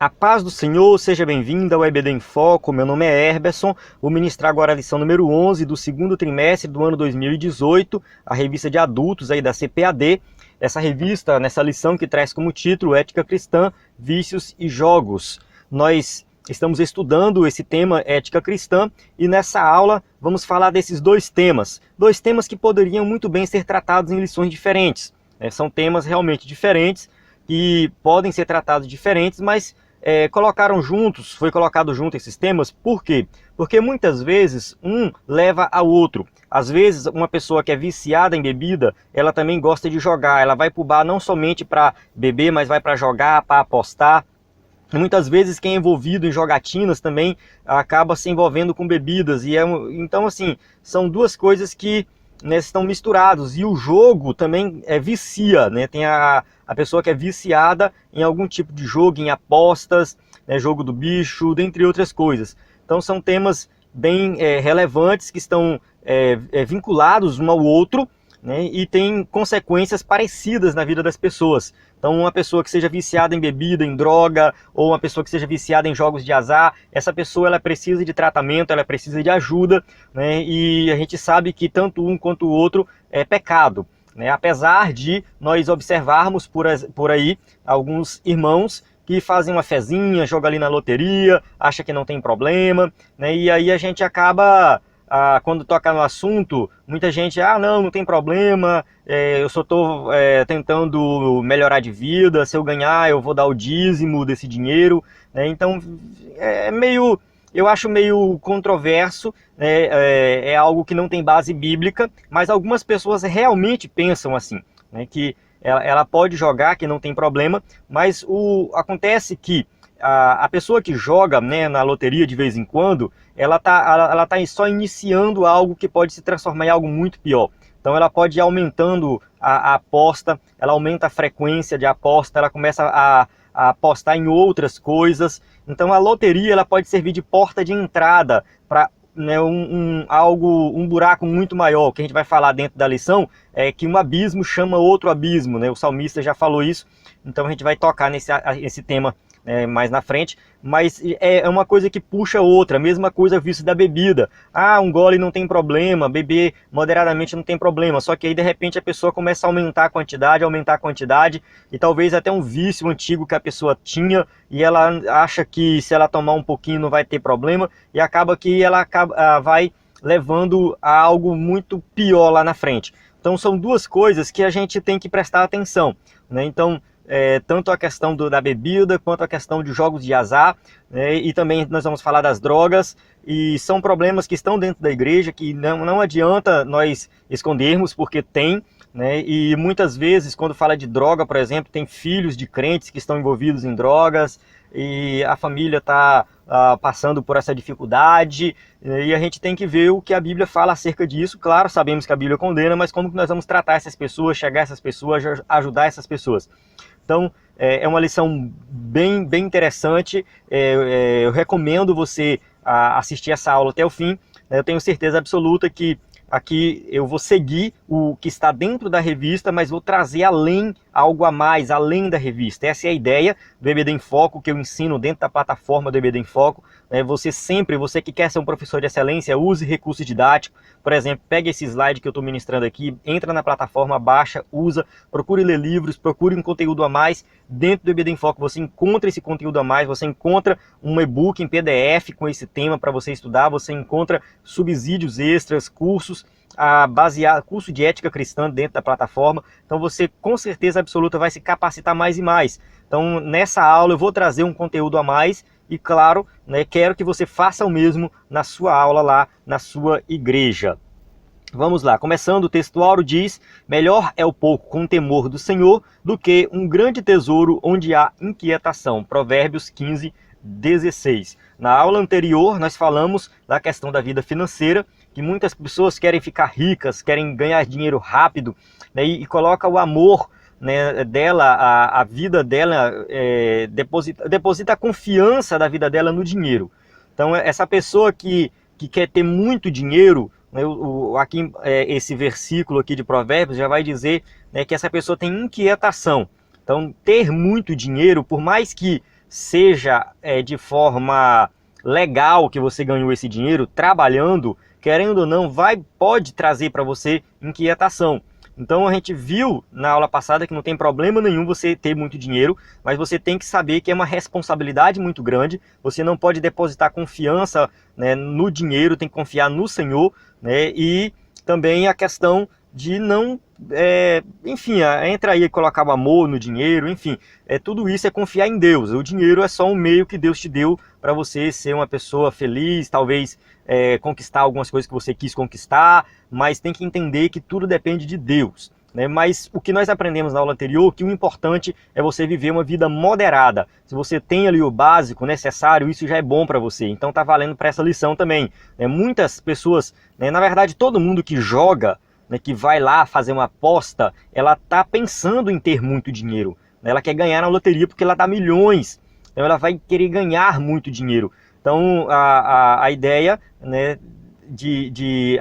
A paz do Senhor, seja bem-vindo ao EBD em Foco. Meu nome é Herberson, vou ministrar agora a lição número 11 do segundo trimestre do ano 2018, a revista de adultos aí da CPAD. Essa revista, nessa lição que traz como título Ética Cristã, Vícios e Jogos. Nós estamos estudando esse tema Ética Cristã e nessa aula vamos falar desses dois temas que poderiam muito bem ser tratados em lições diferentes. São temas realmente diferentes que podem ser tratados diferentes, mas foi colocado junto esses temas. Por quê? Porque muitas vezes um leva ao outro. Às vezes uma pessoa que é viciada em bebida, ela também gosta de jogar, ela vai para o bar não somente para beber, mas vai para jogar, para apostar. E muitas vezes quem é envolvido em jogatinas também acaba se envolvendo com bebidas. Então assim, são duas coisas que estão misturados, e o jogo também vicia, né? Tem a pessoa que é viciada em algum tipo de jogo, em apostas, jogo do bicho, dentre outras coisas. Então são temas bem relevantes que estão vinculados um ao outro, né? E tem consequências parecidas na vida das pessoas. Então uma pessoa que seja viciada em bebida, em droga, ou uma pessoa que seja viciada em jogos de azar, essa pessoa ela precisa de tratamento, ela precisa de ajuda, né? E a gente sabe que tanto um quanto o outro é pecado, né? Apesar de nós observarmos por aí alguns irmãos que fazem uma fezinha, joga ali na loteria, acha que não tem problema, né? E aí a gente acaba... quando toca no assunto, muita gente, não tem problema, eu só estou tentando melhorar de vida, se eu ganhar eu vou dar o dízimo desse dinheiro, né? Então eu acho meio controverso, né? É algo que não tem base bíblica, mas algumas pessoas realmente pensam assim, né? Que ela pode jogar, que não tem problema, mas acontece que a pessoa que joga, né, na loteria de vez em quando, ela tá só iniciando algo que pode se transformar em algo muito pior. Então ela pode ir aumentando a aposta, ela aumenta a frequência de aposta, ela começa a apostar em outras coisas. Então a loteria ela pode servir de porta de entrada para um buraco muito maior. O que a gente vai falar dentro da lição é que um abismo chama outro abismo, né? O salmista já falou isso, então a gente vai tocar nesse tema mais na frente, mas é uma coisa que puxa outra. Mesma coisa vício da bebida. Um gole não tem problema, beber moderadamente não tem problema, só que aí de repente a pessoa começa a aumentar a quantidade, e talvez até um vício antigo que a pessoa tinha, e ela acha que se ela tomar um pouquinho não vai ter problema, e acaba que ela vai levando a algo muito pior lá na frente. Então são duas coisas que a gente tem que prestar atenção, né? Então tanto a questão da bebida quanto a questão de jogos de azar, né? E também nós vamos falar das drogas, e são problemas que estão dentro da igreja que não adianta nós escondermos, porque tem, né? E muitas vezes quando fala de droga, por exemplo, tem filhos de crentes que estão envolvidos em drogas, e a família está passando por essa dificuldade, e a gente tem que ver o que a Bíblia fala acerca disso. Claro, sabemos que a Bíblia condena, mas como que nós vamos tratar essas pessoas, chegar a essas pessoas, ajudar essas pessoas? Então é uma lição bem interessante. Eu recomendo você assistir essa aula até o fim. Eu tenho certeza absoluta que aqui eu vou seguir o que está dentro da revista, mas vou trazer algo a mais, além da revista. Essa é a ideia do EBD em Foco, que eu ensino dentro da plataforma do EBD em Foco. Você que quer ser um professor de excelência, use recurso didático. Por exemplo, pegue esse slide que eu estou ministrando aqui, entra na plataforma, baixa, usa, procure ler livros, procure um conteúdo a mais. Dentro do EBD em Foco você encontra esse conteúdo a mais, você encontra um e-book em PDF com esse tema para você estudar, você encontra subsídios extras, cursos curso de ética cristã dentro da plataforma. Então você com certeza absoluta vai se capacitar mais e mais. Então nessa aula eu vou trazer um conteúdo a mais, e claro, né, quero que você faça o mesmo na sua aula lá na sua igreja. Vamos lá, começando, o textuário diz: melhor é o pouco com temor do Senhor do que um grande tesouro onde há inquietação. Provérbios 15:16. Na aula anterior nós falamos da questão da vida financeira, que muitas pessoas querem ficar ricas, querem ganhar dinheiro rápido, né, e coloca o amor, né, dela, a vida dela, deposita a confiança da vida dela no dinheiro. Então essa pessoa que quer ter muito dinheiro, né, aqui esse versículo aqui de Provérbios já vai dizer, né, que essa pessoa tem inquietação. Então ter muito dinheiro, por mais que seja de forma legal que você ganhou esse dinheiro, trabalhando, querendo ou não, pode trazer para você inquietação. Então a gente viu na aula passada que não tem problema nenhum você ter muito dinheiro, mas você tem que saber que é uma responsabilidade muito grande, você não pode depositar confiança, né, no dinheiro, tem que confiar no Senhor, né, e também a questão de não, enfim, entra aí e colocar o amor no dinheiro, enfim, tudo isso é confiar em Deus. O dinheiro é só um meio que Deus te deu para você ser uma pessoa feliz, talvez conquistar algumas coisas que você quis conquistar, mas tem que entender que tudo depende de Deus, né? Mas o que nós aprendemos na aula anterior, que o importante é você viver uma vida moderada. Se você tem ali o básico necessário, isso já é bom para você. Então tá valendo para essa lição também, né? Muitas pessoas, né, na verdade todo mundo que joga, né, que vai lá fazer uma aposta, ela tá pensando em ter muito dinheiro, né? Ela quer ganhar na loteria porque ela dá milhões, então ela vai querer ganhar muito dinheiro. Então a ideia, né,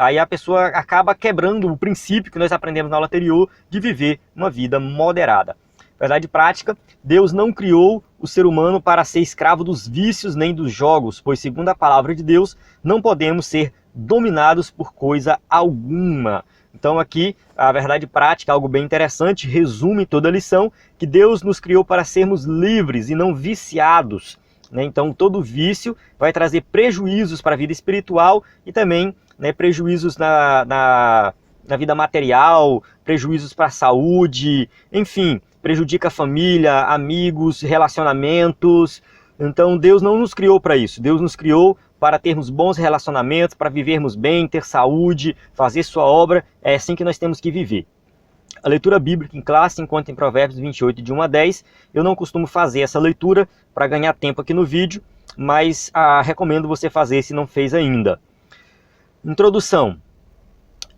aí a pessoa acaba quebrando o princípio que nós aprendemos na aula anterior de viver uma vida moderada. Verdade prática, Deus não criou o ser humano para ser escravo dos vícios nem dos jogos, pois segundo a palavra de Deus, não podemos ser dominados por coisa alguma. Então aqui, a verdade prática, algo bem interessante, resume toda a lição, que Deus nos criou para sermos livres e não viciados, né? Então todo vício vai trazer prejuízos para a vida espiritual e também, né, prejuízos na vida material, prejuízos para a saúde, enfim, prejudica a família, amigos, relacionamentos. Então Deus não nos criou para isso, Deus nos criou para termos bons relacionamentos, para vivermos bem, ter saúde, fazer sua obra. É assim que nós temos que viver. A leitura bíblica em classe se encontra em Provérbios 28, de 1 a 10. Eu não costumo fazer essa leitura para ganhar tempo aqui no vídeo, mas recomendo você fazer se não fez ainda. Introdução.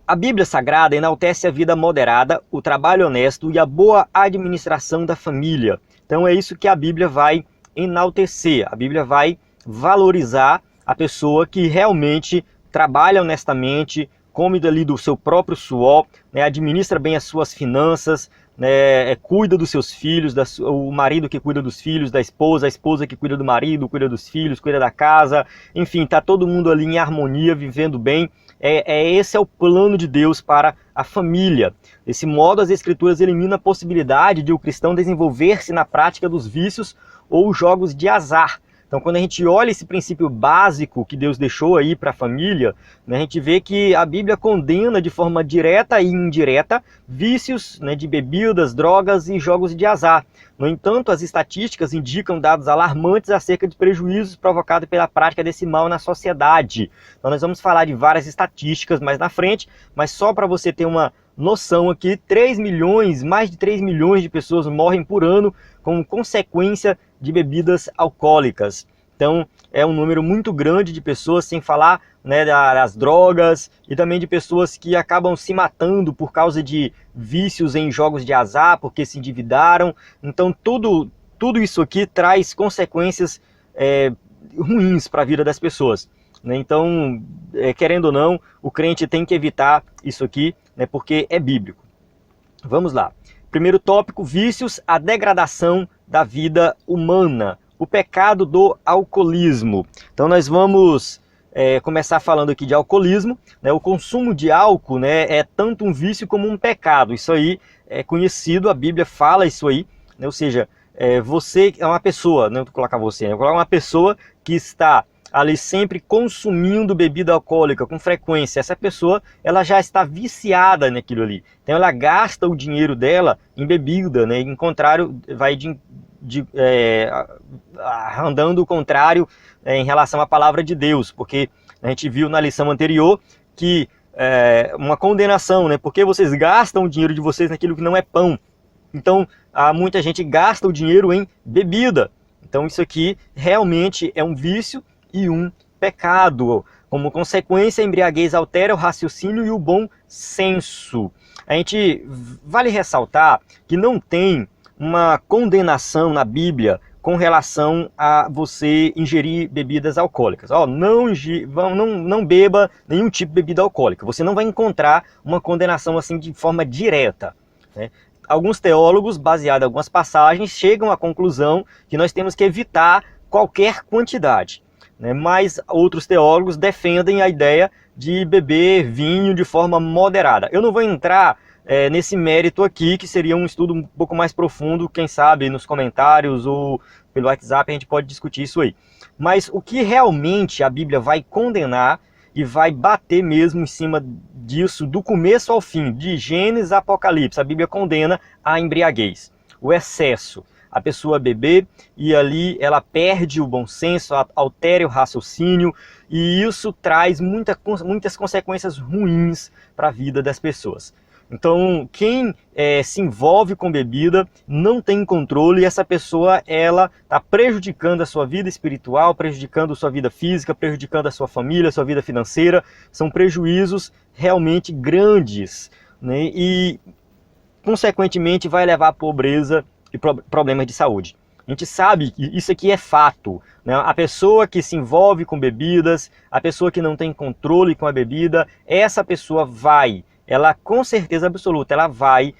A Bíblia Sagrada enaltece a vida moderada, o trabalho honesto e a boa administração da família. Então é isso que a Bíblia vai enaltecer. A Bíblia vai valorizar a pessoa que realmente trabalha honestamente, come dali do seu próprio suor, né, administra bem as suas finanças, né, cuida dos seus filhos, o marido que cuida dos filhos, da esposa, a esposa que cuida do marido, cuida dos filhos, cuida da casa, enfim, está todo mundo ali em harmonia, vivendo bem. Esse é o plano de Deus para a família. Desse modo, as Escrituras eliminam a possibilidade de o cristão desenvolver-se na prática dos vícios ou jogos de azar. Então, quando a gente olha esse princípio básico que Deus deixou aí para a família, né, a gente vê que a Bíblia condena de forma direta e indireta vícios, né, de bebidas, drogas e jogos de azar. No entanto, as estatísticas indicam dados alarmantes acerca de prejuízos provocados pela prática desse mal na sociedade. Então, nós vamos falar de várias estatísticas mais na frente, mas só para você ter uma noção aqui, mais de 3 milhões de pessoas morrem por ano como consequência de bebidas alcoólicas. Então é um número muito grande de pessoas, sem falar, né, das drogas e também de pessoas que acabam se matando por causa de vícios em jogos de azar, porque se endividaram. Então tudo isso aqui traz consequências ruins para a vida das pessoas, né? Então, querendo ou não, o crente tem que evitar isso aqui, né, porque é bíblico. Vamos lá. Primeiro tópico, vícios, a degradação da vida humana, o pecado do alcoolismo. Então nós vamos começar falando aqui de alcoolismo, né? O consumo de álcool, né, é tanto um vício como um pecado. Isso aí é conhecido, a Bíblia fala isso aí, né? Ou seja, você é uma pessoa, não vou colocar você, né? Vou colocar uma pessoa que está ali sempre consumindo bebida alcoólica com frequência. Essa pessoa, ela já está viciada naquilo ali. Então ela gasta o dinheiro dela em bebida, né? Em contrário, vai andando o contrário em relação à palavra de Deus, porque a gente viu na lição anterior que uma condenação, né? Porque vocês gastam o dinheiro de vocês naquilo que não é pão. Então, muita gente gasta o dinheiro em bebida. Então isso aqui realmente é um vício e um pecado. Como consequência, a embriaguez altera o raciocínio e o bom senso. A gente vale ressaltar que não tem uma condenação na Bíblia com relação a você ingerir bebidas alcoólicas. Não beba nenhum tipo de bebida alcoólica. Você não vai encontrar uma condenação assim de forma direta, né? alguns teólogos, baseados em algumas passagens, chegam à conclusão que nós temos que evitar qualquer quantidade, né? Mas outros teólogos defendem a ideia de beber vinho de forma moderada. Eu não vou entrar nesse mérito aqui, que seria um estudo um pouco mais profundo, quem sabe nos comentários ou pelo WhatsApp a gente pode discutir isso aí. Mas o que realmente a Bíblia vai condenar e vai bater mesmo em cima disso, do começo ao fim, de Gênesis a Apocalipse, a Bíblia condena a embriaguez, o excesso. A pessoa beber e ali ela perde o bom senso, altera o raciocínio, e isso traz muitas consequências ruins para a vida das pessoas. Então, quem se envolve com bebida não tem controle, e essa pessoa ela está prejudicando a sua vida espiritual, prejudicando a sua vida física, prejudicando a sua família, a sua vida financeira. São prejuízos realmente grandes, né? E, consequentemente, vai levar à pobreza e problemas de saúde. A gente sabe que isso aqui é fato, né? A pessoa que se envolve com bebidas, a pessoa que não tem controle com a bebida, essa pessoa ela com certeza absoluta, ela vai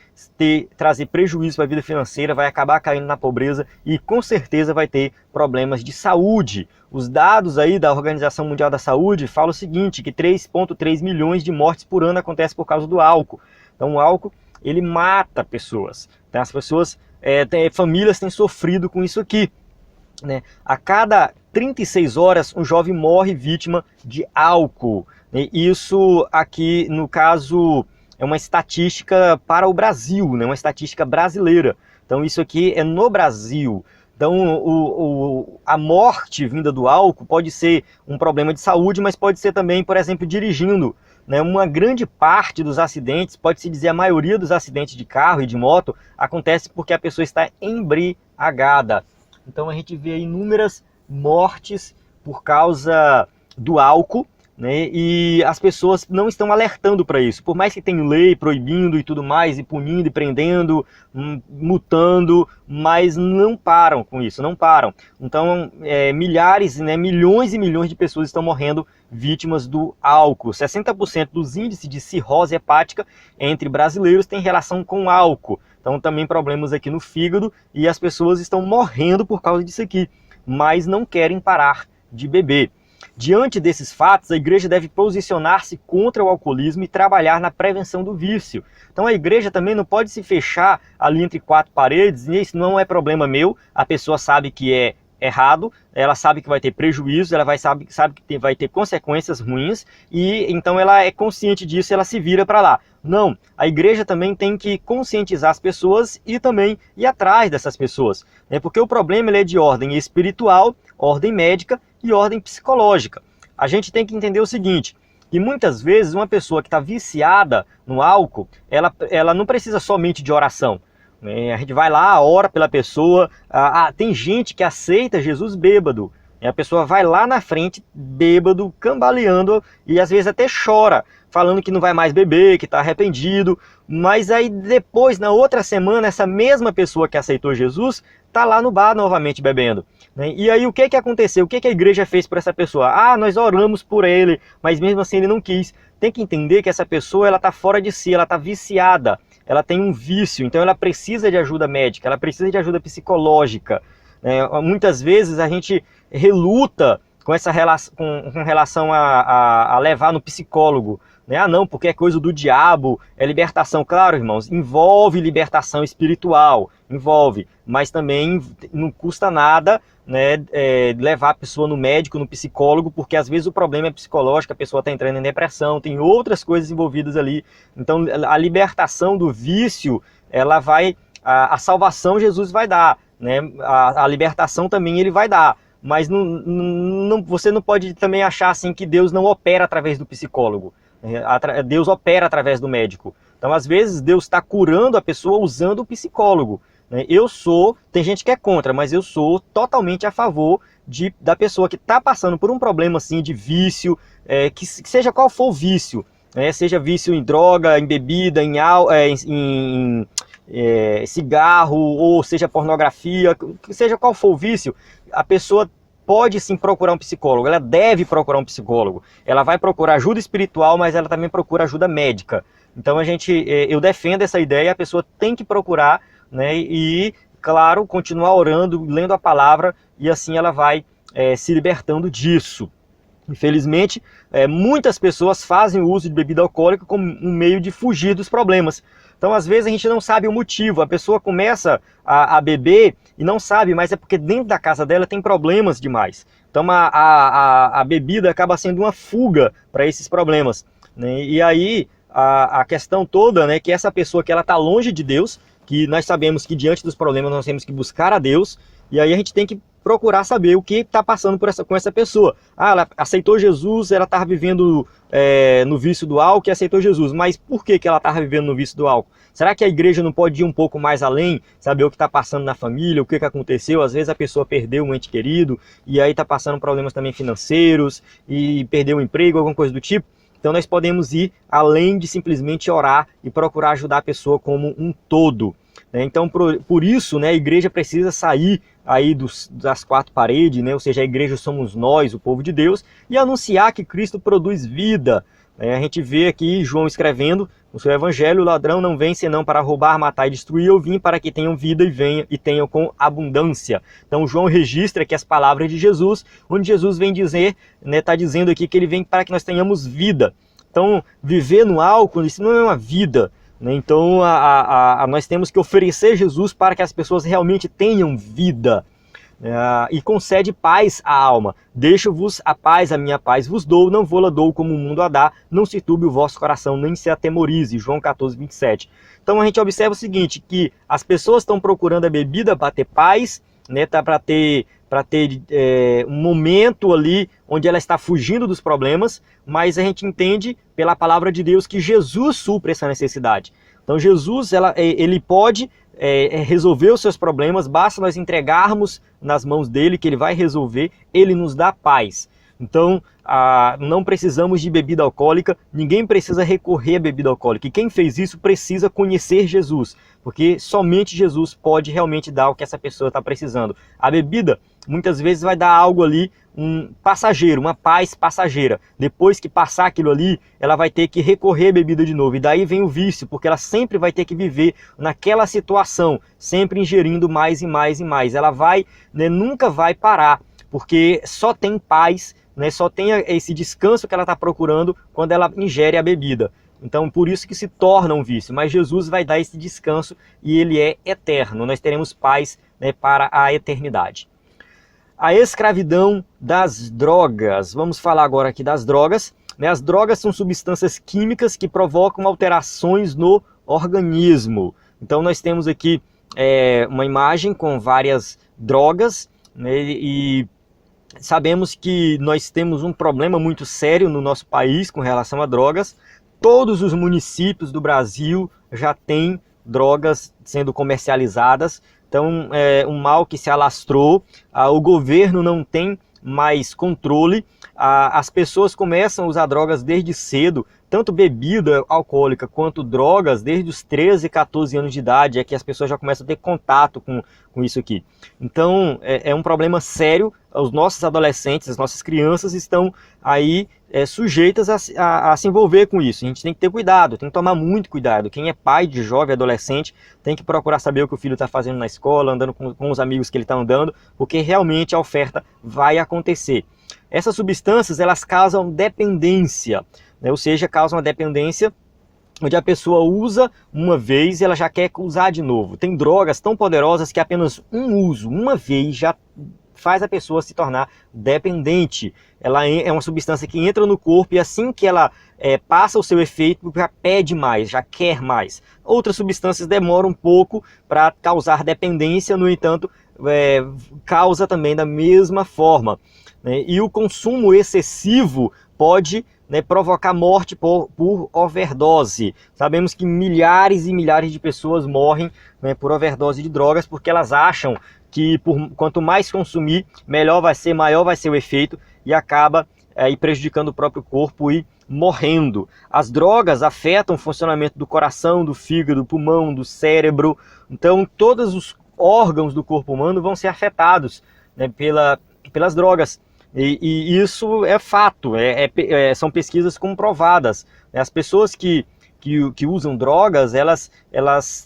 trazer prejuízo para a vida financeira, vai acabar caindo na pobreza e com certeza vai ter problemas de saúde. Os dados aí da Organização Mundial da Saúde falam o seguinte, que 3,3 milhões de mortes por ano acontecem por causa do álcool. Então o álcool, ele mata pessoas. Então, as pessoas, famílias têm sofrido com isso aqui, né? A cada 36 horas um jovem morre vítima de álcool. Isso aqui, no caso, é uma estatística para o Brasil, né? Uma estatística brasileira. Então isso aqui é no Brasil. Então a morte vinda do álcool pode ser um problema de saúde, mas pode ser também, por exemplo, dirigindo, né? Uma grande parte dos acidentes, pode-se dizer a maioria dos acidentes de carro e de moto, acontece porque a pessoa está embriagada. Então a gente vê inúmeras mortes por causa do álcool, né? E as pessoas não estão alertando para isso. Por mais que tenha lei proibindo e tudo mais, e punindo, e prendendo, multando, mas não param com isso, não param. Então milhares, né, milhões e milhões de pessoas estão morrendo vítimas do álcool. 60% dos índices de cirrose hepática entre brasileiros tem relação com álcool. Então também problemas aqui no fígado, e as pessoas estão morrendo por causa disso aqui, mas não querem parar de beber. Diante desses fatos, a igreja deve posicionar-se contra o alcoolismo e trabalhar na prevenção do vício. Então a igreja também não pode se fechar ali entre quatro paredes, e isso não é problema meu, a pessoa sabe que é errado, ela sabe que vai ter prejuízo, ela sabe que vai ter consequências ruins, e então ela é consciente disso e ela se vira para lá. Não, a igreja também tem que conscientizar as pessoas e também ir atrás dessas pessoas, né? Porque o problema ele é de ordem espiritual, ordem médica e ordem psicológica. A gente tem que entender o seguinte, que muitas vezes uma pessoa que está viciada no álcool, ela não precisa somente de oração. A gente vai lá, ora pela pessoa. Tem gente que aceita Jesus bêbado. A pessoa vai lá na frente, bêbado, cambaleando, e às vezes até chora, falando que não vai mais beber, que está arrependido. Mas aí depois, na outra semana, essa mesma pessoa que aceitou Jesus está lá no bar novamente bebendo. E aí o que aconteceu? O que a igreja fez por essa pessoa? Nós oramos por ele, mas mesmo assim ele não quis. Tem que entender que essa pessoa está fora de si, ela está viciada. Ela tem um vício, então ela precisa de ajuda médica, ela precisa de ajuda psicológica. Muitas vezes a gente reluta com relação a levar no psicólogo. Não, porque é coisa do diabo, é libertação. Claro, irmãos, envolve libertação espiritual, envolve, mas também não custa nada, né, levar a pessoa no médico, no psicólogo, porque às vezes o problema é psicológico, a pessoa está entrando em depressão, tem outras coisas envolvidas ali. Então a libertação do vício, ela vai, a salvação Jesus vai dar, né? A libertação também ele vai dar, mas você não pode também achar assim que Deus não opera através do psicólogo. Deus opera através do médico. Então às vezes Deus está curando a pessoa usando o psicólogo. Tem gente que é contra, mas eu sou totalmente a favor da pessoa que está passando por um problema assim de vício, que seja qual for o vício, seja vício em droga, em bebida, em cigarro, ou seja pornografia, seja qual for o vício, a pessoa pode sim procurar um psicólogo, ela deve procurar um psicólogo. Ela vai procurar ajuda espiritual, mas ela também procura ajuda médica. Então eu defendo essa ideia, a pessoa tem que procurar, né, e, claro, continuar orando, lendo a palavra, e assim ela vai se libertando disso. Infelizmente, muitas pessoas fazem o uso de bebida alcoólica como um meio de fugir dos problemas. Então, às vezes, a gente não sabe o motivo. A pessoa começa a beber e não sabe, mas é porque dentro da casa dela tem problemas demais. Então, a bebida acaba sendo uma fuga para esses problemas, né? E aí, a questão toda, né, que essa pessoa que ela está longe de Deus, que nós sabemos que diante dos problemas nós temos que buscar a Deus, e aí a gente tem que procurar saber o que está passando com essa pessoa. Ah, ela aceitou Jesus, ela estava vivendo no vício do álcool e aceitou Jesus. Mas por que ela estava vivendo no vício do álcool? Será que a igreja não pode ir um pouco mais além, saber o que está passando na família, o que aconteceu? Às vezes a pessoa perdeu um ente querido e aí está passando problemas também financeiros e perdeu o emprego, alguma coisa do tipo. Então nós podemos ir além de simplesmente orar e procurar ajudar a pessoa como um todo. Então, por isso, né, a igreja precisa sair aí das quatro paredes, né? Ou seja, a igreja somos nós, o povo de Deus, e anunciar que Cristo produz vida. A gente vê aqui João escrevendo no seu evangelho: o ladrão não vem senão para roubar, matar e destruir. Eu vim para que tenham vida e tenham com abundância. Então João registra aqui as palavras de Jesus, onde Jesus vem dizer, né, está dizendo aqui que ele vem para que nós tenhamos vida. Então, viver no álcool, isso não é uma vida. Então nós temos que oferecer Jesus para que as pessoas realmente tenham vida, e concede paz à alma. Deixo-vos a paz, a minha paz vos dou, não vou-la dou como o mundo a dá, não se turbe o vosso coração, nem se atemorize. João 14, 27. Então a gente observa o seguinte, que as pessoas estão procurando a bebida para ter paz, né, para ter um momento ali onde ela está fugindo dos problemas, mas a gente entende pela palavra de Deus que Jesus supre essa necessidade. Então Jesus ele pode resolver os seus problemas, basta nós entregarmos nas mãos dele, que ele vai resolver, ele nos dá paz. Então, não precisamos de bebida alcoólica, ninguém precisa recorrer à bebida alcoólica. E quem fez isso precisa conhecer Jesus, porque somente Jesus pode realmente dar o que essa pessoa está precisando. A bebida, muitas vezes, vai dar algo ali, um passageiro, uma paz passageira. Depois que passar aquilo ali, ela vai ter que recorrer à bebida de novo. E daí vem o vício, porque ela sempre vai ter que viver naquela situação, sempre ingerindo mais e mais e mais. Ela vai, né, nunca vai parar, porque só tem paz, né, só tem esse descanso que ela está procurando quando ela ingere a bebida. Então, por isso que se torna um vício. Mas Jesus vai dar esse descanso e ele é eterno. Nós teremos paz, né, para a eternidade. A escravidão das drogas. Vamos falar agora aqui das drogas. As drogas são substâncias químicas que provocam alterações no organismo. Então, nós temos aqui uma imagem com várias drogas, né, e sabemos que nós temos um problema muito sério no nosso país com relação a drogas. Todos os municípios do Brasil já têm drogas sendo comercializadas. Então, é um mal que se alastrou. O governo não tem mais controle. As pessoas começam a usar drogas desde cedo, tanto bebida alcoólica quanto drogas, desde os 13, 14 anos de idade, é que as pessoas já começam a ter contato com isso aqui. Então, é um problema sério. Os nossos adolescentes, as nossas crianças estão aí sujeitas a se envolver com isso. A gente tem que ter cuidado, tem que tomar muito cuidado. Quem é pai de jovem, adolescente, tem que procurar saber o que o filho está fazendo na escola, andando com os amigos que ele está andando, porque realmente a oferta vai acontecer. Essas substâncias, elas causam dependência, né? Ou seja, causam uma dependência onde a pessoa usa uma vez e ela já quer usar de novo. Tem drogas tão poderosas que apenas um uso, uma vez, já faz a pessoa se tornar dependente. Ela é uma substância que entra no corpo e assim que ela passa o seu efeito, já pede mais, já quer mais. Outras substâncias demoram um pouco para causar dependência, no entanto, causa também da mesma forma, né? E o consumo excessivo pode, né, provocar morte por overdose. Sabemos que milhares e milhares de pessoas morrem, né, por overdose de drogas, porque elas acham que quanto mais consumir, melhor vai ser, maior vai ser o efeito, e acaba prejudicando o próprio corpo e morrendo. As drogas afetam o funcionamento do coração, do fígado, do pulmão, do cérebro. Então todos os órgãos do corpo humano vão ser afetados, né, pelas drogas. E isso é fato, são pesquisas comprovadas. As pessoas que que usam drogas,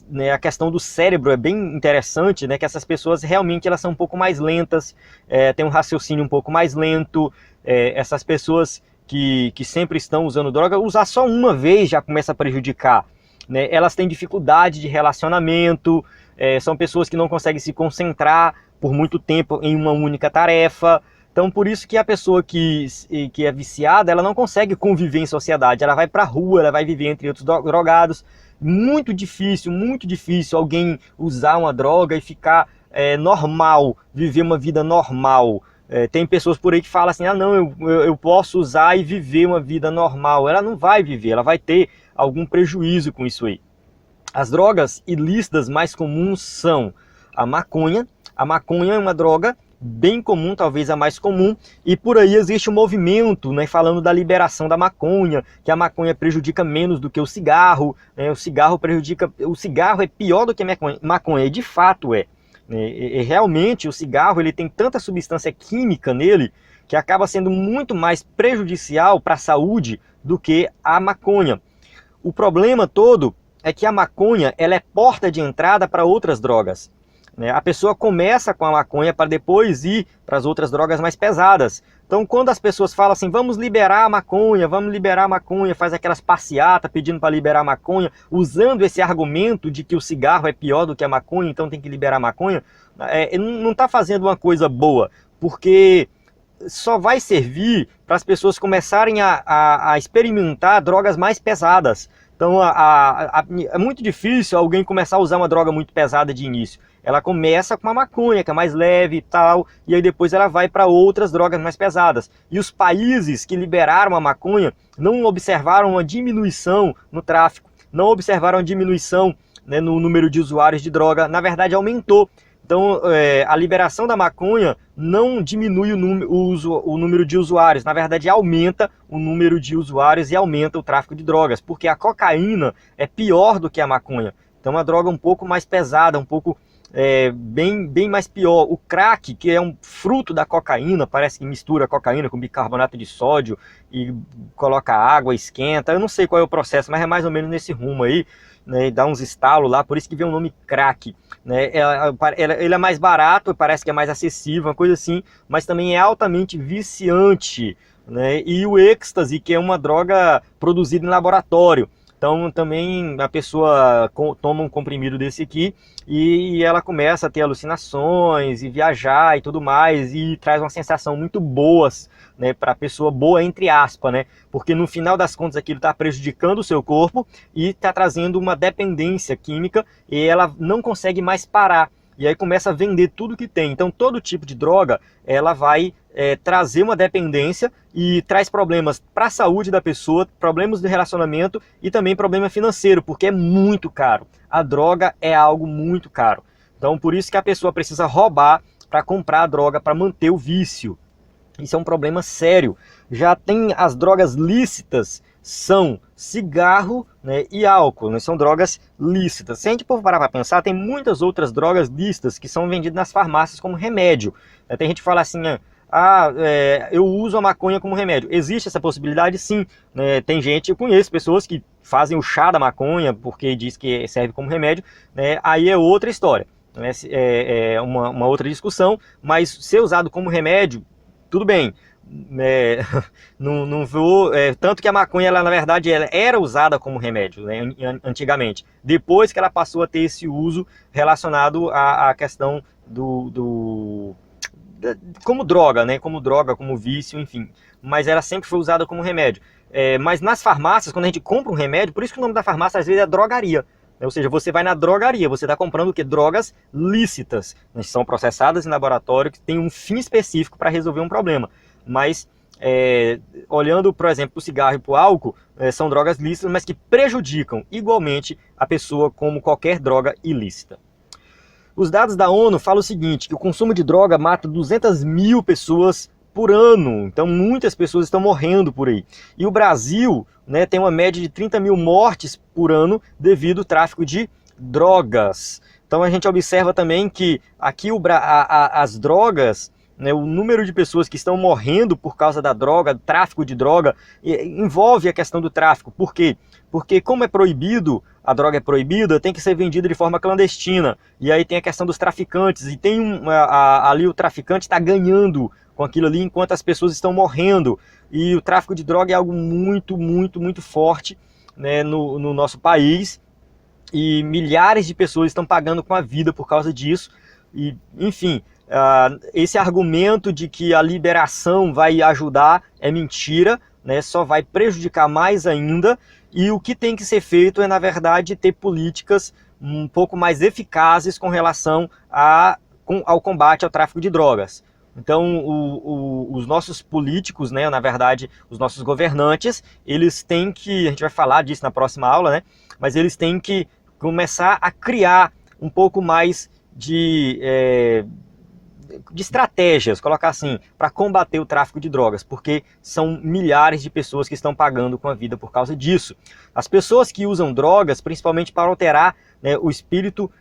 né, a questão do cérebro é bem interessante, né, que essas pessoas realmente elas são um pouco mais lentas, têm um raciocínio um pouco mais lento. Essas pessoas que sempre estão usando droga, usar só uma vez já começa a prejudicar, né? Elas têm dificuldade de relacionamento, são pessoas que não conseguem se concentrar por muito tempo em uma única tarefa. Então, por isso que a pessoa que é viciada, ela não consegue conviver em sociedade. Ela vai para a rua, ela vai viver entre outros drogados. Muito difícil alguém usar uma droga e ficar normal, viver uma vida normal. Tem pessoas por aí que falam assim, não, eu posso usar e viver uma vida normal. Ela não vai viver, ela vai ter algum prejuízo com isso aí. As drogas ilícitas mais comuns são a maconha. A maconha é uma droga bem comum, talvez a mais comum, e por aí existe um movimento, né, falando da liberação da maconha, que a maconha prejudica menos do que o cigarro, né, o cigarro é pior do que a maconha, e de fato é. E realmente o cigarro ele tem tanta substância química nele que acaba sendo muito mais prejudicial para a saúde do que a maconha. O problema todo é que a maconha ela é porta de entrada para outras drogas. A pessoa começa com a maconha para depois ir para as outras drogas mais pesadas. Então, quando as pessoas falam assim, vamos liberar a maconha, faz aquelas passeatas pedindo para liberar a maconha, usando esse argumento de que o cigarro é pior do que a maconha, então tem que liberar a maconha, não está fazendo uma coisa boa, porque só vai servir para as pessoas começarem a experimentar drogas mais pesadas. Então, é muito difícil alguém começar a usar uma droga muito pesada de início. Ela começa com a maconha, que é mais leve e tal, e aí depois ela vai para outras drogas mais pesadas. E os países que liberaram a maconha não observaram uma diminuição no tráfico, não observaram uma diminuição, né, no número de usuários de droga, na verdade aumentou. Então, a liberação da maconha não diminui o número de usuários, na verdade aumenta o número de usuários e aumenta o tráfico de drogas, porque a cocaína é pior do que a maconha. Então, é uma droga um pouco mais pesada, um pouco bem mais pior. O crack, que é um fruto da cocaína, parece que mistura cocaína com bicarbonato de sódio e coloca água, esquenta. Eu não sei qual é o processo, mas é mais ou menos nesse rumo aí, né, dá uns estalos lá, por isso que vem o nome crack, né? Ele é mais barato, parece que é mais acessível, uma coisa assim, mas também é altamente viciante, né? E o êxtase, que é uma droga produzida em laboratório. Então também a pessoa toma um comprimido desse aqui e ela começa a ter alucinações e viajar e tudo mais, e traz uma sensação muito boa, né, para a pessoa, boa entre aspas, né? Porque no final das contas aquilo está prejudicando o seu corpo e está trazendo uma dependência química e ela não consegue mais parar. E aí começa a vender tudo que tem. Então todo tipo de droga ela vai trazer uma dependência e traz problemas para a saúde da pessoa, problemas de relacionamento e também problema financeiro, porque é muito caro. A droga é algo muito caro. Então por isso que a pessoa precisa roubar para comprar a droga, para manter o vício. Isso é um problema sério. Já tem as drogas lícitas, são cigarro, né, e álcool, né, são drogas lícitas. Se a gente for parar para pensar, tem muitas outras drogas lícitas que são vendidas nas farmácias como remédio. Tem gente que fala assim, eu uso a maconha como remédio. Existe essa possibilidade? Sim. Tem gente, eu conheço pessoas que fazem o chá da maconha porque diz que serve como remédio, né, aí é outra história, né, uma outra discussão, mas ser usado como remédio, tudo bem. Não vou, tanto que a maconha, ela, na verdade, ela era usada como remédio, né, antigamente. Depois que ela passou a ter esse uso relacionado à questão como droga, né, como vício, enfim. Mas ela sempre foi usada como remédio. Mas nas farmácias, quando a gente compra um remédio, por isso que o nome da farmácia às vezes é drogaria. Ou seja, você vai na drogaria, você está comprando o quê? Drogas lícitas, né, são processadas em laboratório, que tem um fim específico para resolver um problema. Mas, olhando, por exemplo, para o cigarro e para o álcool, são drogas lícitas, mas que prejudicam igualmente a pessoa como qualquer droga ilícita. Os dados da ONU falam o seguinte, que o consumo de droga mata 200 mil pessoas por ano. Então muitas pessoas estão morrendo por aí. E o Brasil, né, tem uma média de 30 mil mortes por ano devido ao tráfico de drogas. Então a gente observa também que aqui as drogas, né, o número de pessoas que estão morrendo por causa da droga, do tráfico de droga, envolve a questão do tráfico. Por quê? Porque como é proibido, a droga é proibida, tem que ser vendida de forma clandestina. E aí tem a questão dos traficantes, e tem ali o traficante está ganhando com aquilo ali enquanto as pessoas estão morrendo. E o tráfico de droga é algo muito, muito, muito forte, né, no nosso país. E milhares de pessoas estão pagando com a vida por causa disso. E, enfim, esse argumento de que a liberação vai ajudar é mentira, né? Só vai prejudicar mais ainda. E o que tem que ser feito é, na verdade, ter políticas um pouco mais eficazes com relação ao combate ao tráfico de drogas. Então, os nossos políticos, né, na verdade, os nossos governantes, eles têm que, a gente vai falar disso na próxima aula, né, mas eles têm que começar a criar um pouco mais de estratégias, colocar assim, para combater o tráfico de drogas, porque são milhares de pessoas que estão pagando com a vida por causa disso. As pessoas que usam drogas, principalmente para alterar, né, o espírito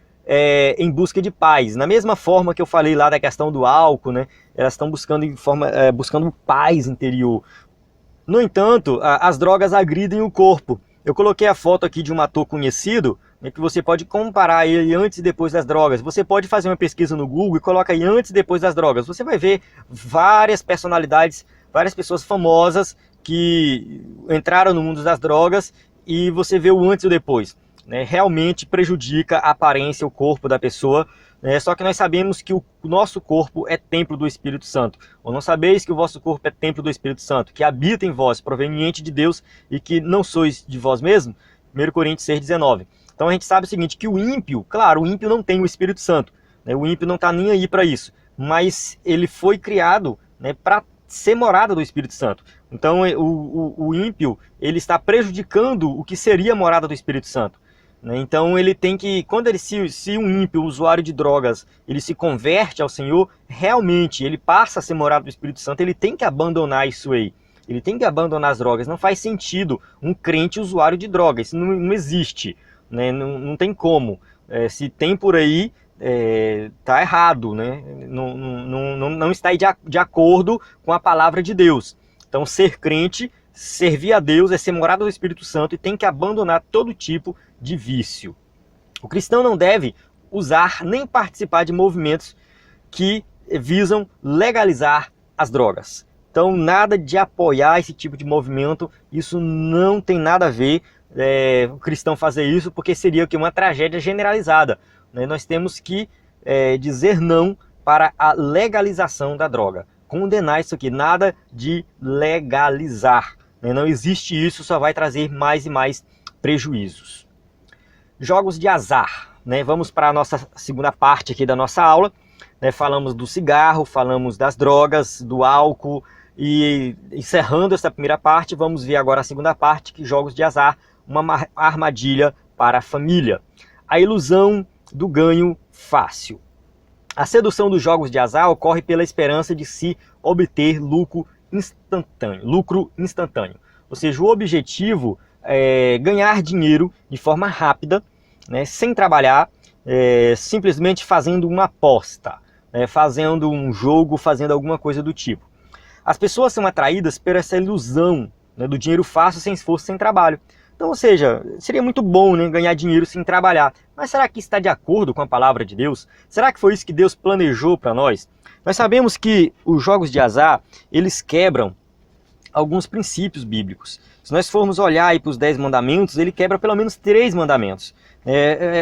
em busca de paz. Na mesma forma que eu falei lá da questão do álcool, né, elas estão buscando paz interior. No entanto, as drogas agridem o corpo. Eu coloquei a foto aqui de um ator conhecido, né, que você pode comparar ele antes e depois das drogas. Você pode fazer uma pesquisa no Google e coloca aí antes e depois das drogas. Você vai ver várias personalidades, várias pessoas famosas que entraram no mundo das drogas e você vê o antes e o depois. Né, realmente prejudica a aparência, o corpo da pessoa, né, só que nós sabemos que o nosso corpo é templo do Espírito Santo. Ou não sabeis que o vosso corpo é templo do Espírito Santo, que habita em vós, proveniente de Deus, e que não sois de vós mesmos? 1 Coríntios 6,19. Então a gente sabe o seguinte, que o ímpio, claro, o ímpio não tem o Espírito Santo, né, o ímpio não está nem aí para isso, mas ele foi criado, né, para ser morada do Espírito Santo. Então o ímpio, ele está prejudicando o que seria a morada do Espírito Santo. Então ele tem que, quando se um ímpio, um usuário de drogas, ele se converte ao Senhor, realmente ele passa a ser morado do Espírito Santo, ele tem que abandonar isso aí. Ele tem que abandonar as drogas. Não faz sentido um crente usuário de drogas, isso não existe, né? Não tem como. Se tem por aí, está errado, né? Não está de acordo com a palavra de Deus. Então ser crente, servir a Deus é ser morado do Espírito Santo e tem que abandonar todo tipo de vício. O cristão não deve usar nem participar de movimentos que visam legalizar as drogas. Então nada de apoiar esse tipo de movimento, isso não tem nada a ver o cristão fazer isso, porque seria uma tragédia generalizada. Né? Nós temos que dizer não para a legalização da droga. Condenar isso aqui, nada de legalizar. Não existe isso, só vai trazer mais e mais prejuízos. Jogos de azar. Né? Vamos para a nossa segunda parte aqui da nossa aula. Né? Falamos do cigarro, falamos das drogas, do álcool. E encerrando essa primeira parte, vamos ver agora a segunda parte, que jogos de azar, uma armadilha para a família. A ilusão do ganho fácil. A sedução dos jogos de azar ocorre pela esperança de se obter lucro instantâneo. Ou seja, o objetivo é ganhar dinheiro de forma rápida, né, sem trabalhar, simplesmente fazendo uma aposta, né, fazendo um jogo, fazendo alguma coisa do tipo. As pessoas são atraídas por essa ilusão, né, do dinheiro fácil, sem esforço, sem trabalho. Então, ou seja, seria muito bom, né, ganhar dinheiro sem trabalhar. Mas será que isso está de acordo com a palavra de Deus? Será que foi isso que Deus planejou para nós? Nós sabemos que os jogos de azar, eles quebram alguns princípios bíblicos. Se nós formos olhar aí para os 10 mandamentos, ele quebra pelo menos 3 mandamentos.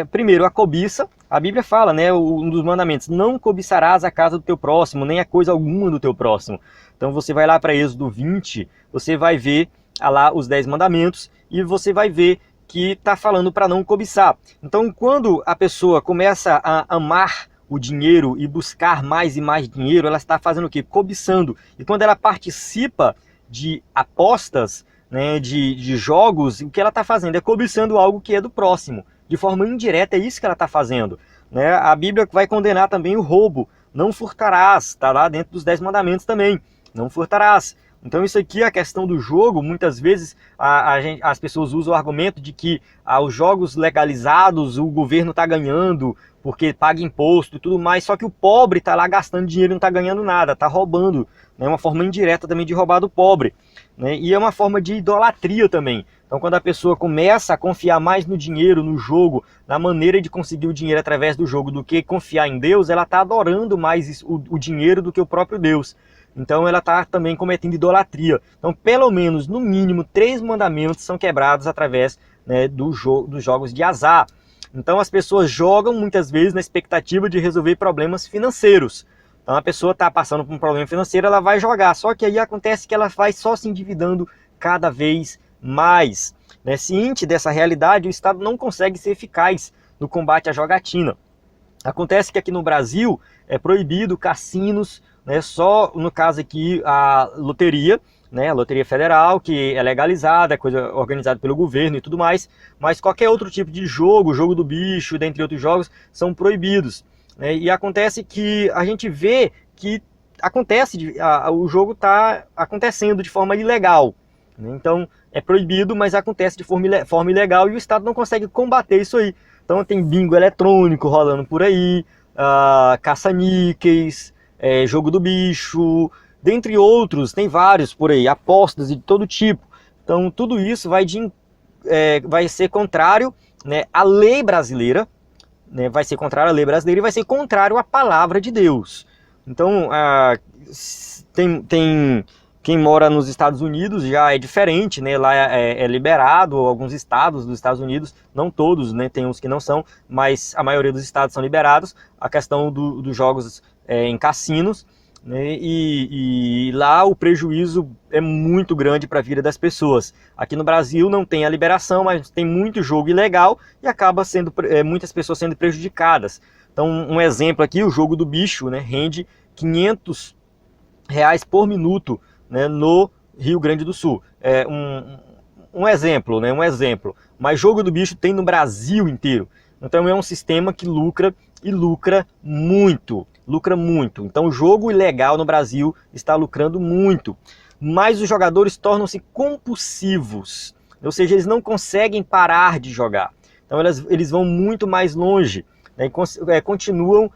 Primeiro, a cobiça. A Bíblia fala, né, um dos mandamentos, não cobiçarás a casa do teu próximo, nem a coisa alguma do teu próximo. Então você vai lá para Êxodo 20, você vai ver lá os 10 mandamentos e você vai ver que está falando para não cobiçar. Então quando a pessoa começa a amar o dinheiro e buscar mais e mais dinheiro, ela está fazendo o quê? Cobiçando. E quando ela participa de apostas, né, de jogos, o que ela está fazendo é cobiçando algo que é do próximo. De forma indireta, é isso que ela está fazendo. Né? A Bíblia vai condenar também o roubo. Não furtarás, está lá dentro dos 10 mandamentos também. Não furtarás. Então isso aqui, a questão do jogo, muitas vezes as pessoas usam o argumento de que os jogos legalizados, o governo está ganhando, porque paga imposto e tudo mais, só que o pobre está lá gastando dinheiro e não está ganhando nada, está roubando, né? Uma forma indireta também de roubar do pobre, né? E é uma forma de idolatria também. Então quando a pessoa começa a confiar mais no dinheiro, no jogo, na maneira de conseguir o dinheiro através do jogo do que confiar em Deus, ela está adorando mais o dinheiro do que o próprio Deus. Então ela está também cometendo idolatria. Então pelo menos, no mínimo, 3 mandamentos são quebrados através, né, dos jogos de azar. Então as pessoas jogam muitas vezes na expectativa de resolver problemas financeiros. Então a pessoa está passando por um problema financeiro, ela vai jogar. Só que aí acontece que ela vai só se endividando cada vez mais. Né? Ciente dessa realidade, o Estado não consegue ser eficaz no combate à jogatina. Acontece que aqui no Brasil é proibido cassinos, né, só no caso aqui a loteria, né, a Loteria Federal, que é legalizada, é coisa organizada pelo governo e tudo mais, mas qualquer outro tipo de jogo, jogo do bicho, dentre outros jogos, são proibidos. Né, e acontece que a gente vê que o jogo está acontecendo de forma ilegal. Né, então é proibido, mas acontece de forma ilegal e o Estado não consegue combater isso aí. Então tem bingo eletrônico rolando por aí, caça-níqueis, jogo do bicho, dentre outros, tem vários por aí, apostas de todo tipo. Então tudo isso vai ser contrário, né, à lei brasileira, né, vai ser contrário à lei brasileira e vai ser contrário à palavra de Deus. Então quem mora nos Estados Unidos já é diferente, né? Lá é liberado, alguns estados dos Estados Unidos, não todos, né? Tem uns que não são, mas a maioria dos estados são liberados, a questão dos jogos em cassinos, né? E lá o prejuízo é muito grande para a vida das pessoas. Aqui no Brasil não tem a liberação, mas tem muito jogo ilegal e acaba sendo muitas pessoas sendo prejudicadas. Então um exemplo aqui, o jogo do bicho, né? Rende R$500 por minuto, né, no Rio Grande do Sul. É um exemplo, né, um exemplo. Mas jogo do bicho tem no Brasil inteiro. Então é um sistema que lucra e lucra muito. Lucra muito. Então o jogo ilegal no Brasil está lucrando muito. Mas os jogadores tornam-se compulsivos. Ou seja, eles não conseguem parar de jogar. Então eles vão muito mais longe, né, e continuam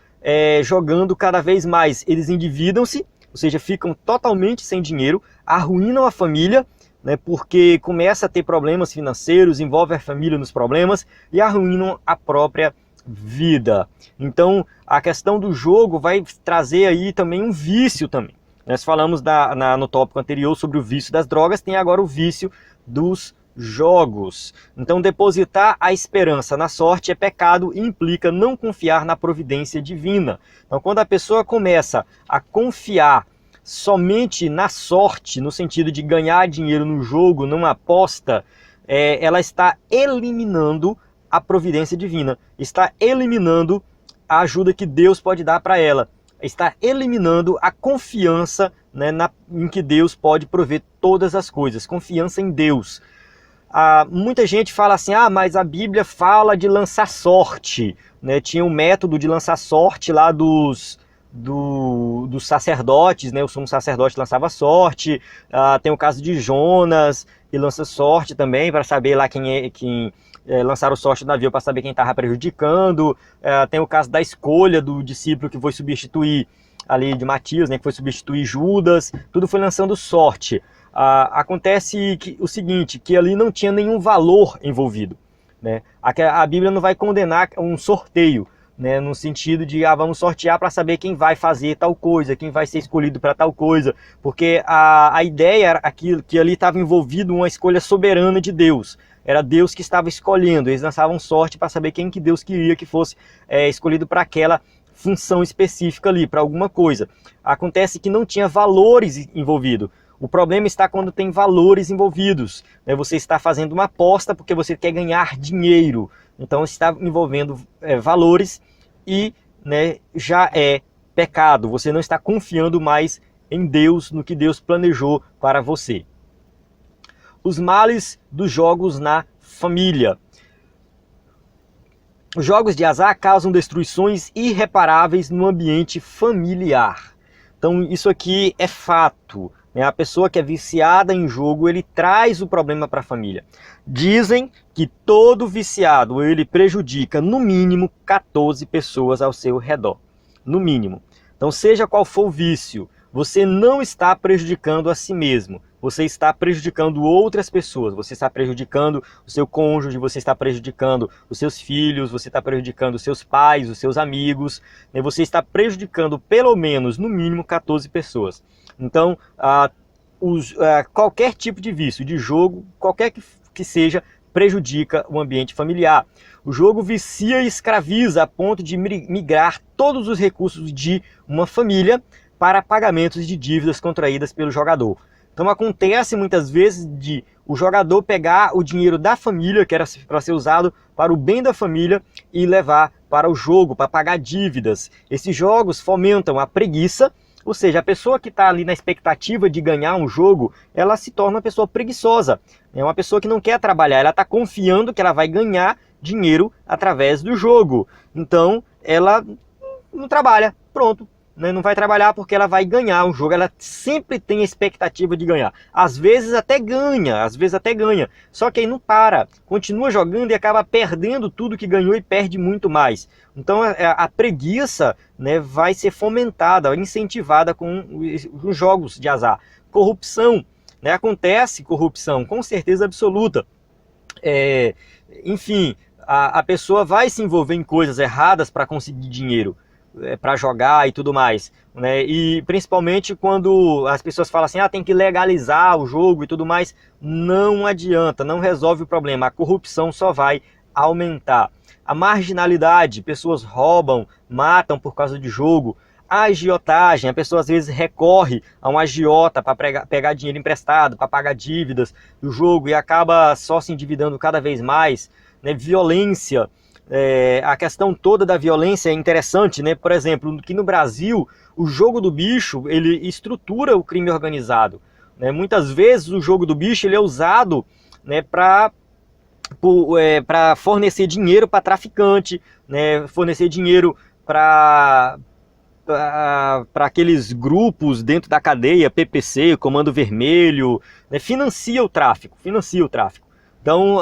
jogando cada vez mais. Eles endividam-se, ou seja, ficam totalmente sem dinheiro, arruinam a família, né, porque começa a ter problemas financeiros, envolve a família nos problemas e arruinam a própria vida. Então, a questão do jogo vai trazer aí também um vício também. Nós falamos no tópico anterior sobre o vício das drogas, tem agora o vício dos jogos. Então, depositar a esperança na sorte é pecado e implica não confiar na providência divina. Então, quando a pessoa começa a confiar somente na sorte, no sentido de ganhar dinheiro no jogo, numa aposta, ela está eliminando a providência divina, está eliminando a ajuda que Deus pode dar para ela, está eliminando a confiança, né, em que Deus pode prover todas as coisas, confiança em Deus. Muita gente fala assim, mas a Bíblia fala de lançar sorte, né? Tinha um método de lançar sorte lá dos sacerdotes, né? O sumo sacerdote lançava sorte, tem o caso de Jonas, que lança sorte também, para saber lá quem lançaram sorte no navio, para saber quem estava prejudicando. Tem o caso da escolha do discípulo que foi substituir, ali de Matias, né? Que foi substituir Judas, tudo foi lançando sorte. Acontece o seguinte, que ali não tinha nenhum valor envolvido, né? A Bíblia não vai condenar um sorteio, né? No sentido de vamos sortear para saber quem vai fazer tal coisa, quem vai ser escolhido para tal coisa, porque a ideia era que ali estava envolvido uma escolha soberana de Deus. Era Deus que estava escolhendo, eles lançavam sorte para saber quem que Deus queria que fosse escolhido para aquela função específica ali, para alguma coisa. Acontece que não tinha valores envolvidos. O problema está quando tem valores envolvidos, né? Você está fazendo uma aposta porque você quer ganhar dinheiro. Então está envolvendo valores e, né, já é pecado. Você não está confiando mais em Deus, no que Deus planejou para você. Os males dos jogos na família. Os jogos de azar causam destruições irreparáveis no ambiente familiar. Então isso aqui é fato. né? A pessoa que é viciada em jogo, ele traz o problema para a família. Dizem que todo viciado, ele prejudica no mínimo 14 pessoas ao seu redor, no mínimo. Então, seja qual for o vício, você não está prejudicando a si mesmo, você está prejudicando outras pessoas, você está prejudicando o seu cônjuge, você está prejudicando os seus filhos, você está prejudicando os seus pais, os seus amigos, né? Você está prejudicando pelo menos, no mínimo, 14 pessoas. Então, qualquer tipo de vício, de jogo, qualquer que seja, prejudica o ambiente familiar. O jogo vicia e escraviza a ponto de migrar todos os recursos de uma família para pagamentos de dívidas contraídas pelo jogador. Então acontece muitas vezes de o jogador pegar o dinheiro da família, que era para ser usado para o bem da família, e levar para o jogo, para pagar dívidas. Esses jogos fomentam a preguiça, ou seja, a pessoa que está ali na expectativa de ganhar um jogo, ela se torna uma pessoa preguiçosa. É uma pessoa que não quer trabalhar, ela está confiando que ela vai ganhar dinheiro através do jogo. Então ela não trabalha, pronto. Não vai trabalhar porque ela vai ganhar um jogo, ela sempre tem a expectativa de ganhar. Às vezes até ganha, só que aí não para, continua jogando e acaba perdendo tudo que ganhou e perde muito mais. Então a preguiça, né, vai ser fomentada, incentivada com os jogos de azar. Corrupção, né, acontece corrupção, com certeza absoluta. Enfim, a pessoa vai se envolver em coisas erradas para conseguir dinheiro, para jogar e tudo mais, né? E principalmente quando as pessoas falam assim, tem que legalizar o jogo e tudo mais, não adianta, não resolve o problema, a corrupção só vai aumentar. A marginalidade, pessoas roubam, matam por causa de jogo. A agiotagem, a pessoa às vezes recorre a um agiota para pegar dinheiro emprestado, para pagar dívidas do jogo e acaba só se endividando cada vez mais, né? Violência. A questão toda da violência é interessante, né? Por exemplo, que no Brasil o jogo do bicho ele estrutura o crime organizado, né? Muitas vezes o jogo do bicho ele é usado, né, para fornecer dinheiro para traficante, né? Fornecer dinheiro para aqueles grupos dentro da cadeia, PPC, Comando Vermelho, né? Financia o tráfico. Então